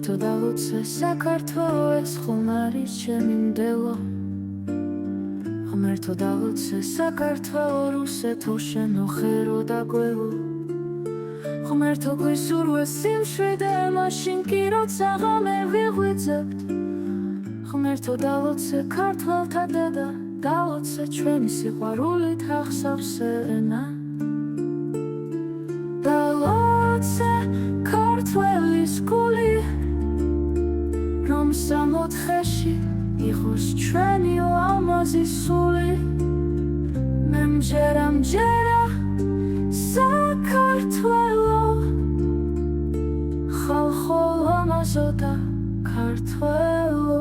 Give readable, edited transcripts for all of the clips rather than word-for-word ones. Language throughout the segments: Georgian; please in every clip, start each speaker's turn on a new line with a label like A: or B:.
A: ღმერთო დალოცე საქართველო ეს ხომ არის ჩემი მდელო ღმერთო დალოცე საქართველო რუსეთო შენო ხერო დაგველო ღმერთო გვისურვე სიმშვიდე მაშინ კი როცა ღამე ვიღვიძებთ ღმერთო დალოცე ქართველთა დედა დალოცე ჩვენი სიყვარულით ახსავსე ენა დალოცე ქართველის გული რომ სამოთხეში იყოს ჩვენი ლამაზი სული მე მჯერა საქართველო ხალხო ლამაზო და ქართველო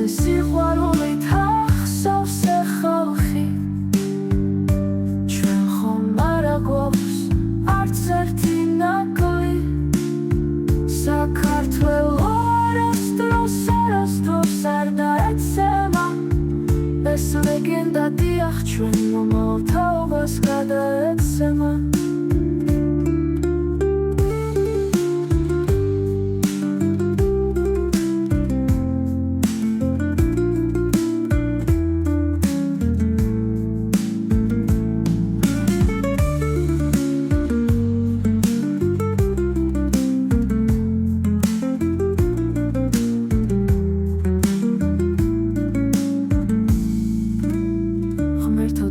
A: სიყვარულით ახსავსე ხალხი ჩვენ ხომ არ გვაქვს არც ერთი ნაკლი საქართველო არასდროს არ დაეცემა ეს ლეგენდა დიახ ჩვენ მომავალ თაობას გადაეცემა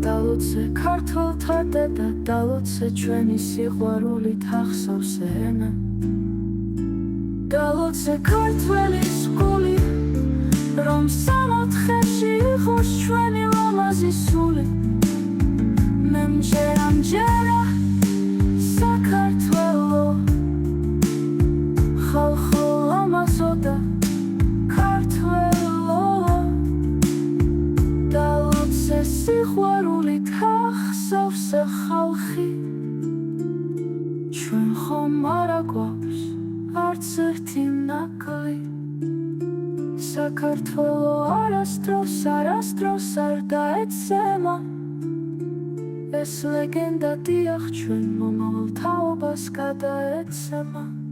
A: დალოცე ქართველთა დედა დალოცე ჩვენი სიყვარულით ახსავსე ენა დალოცე ქართველის გული რომ სამოთხეში იყოს ჩვენი ლამაზი სული მე მჯერა საქართველო ხალხო ლამაზო და ქართველო დალოცე სიყვარულით ახსავსე ხალხი ჩვენ ხომ არ გვაქვს არც ერთი ნაკლი საქართველო არასდროს არ დაეცემა ეს ლეგენდა დიახ ჩვენ მომავალ თაობას გადაეცემა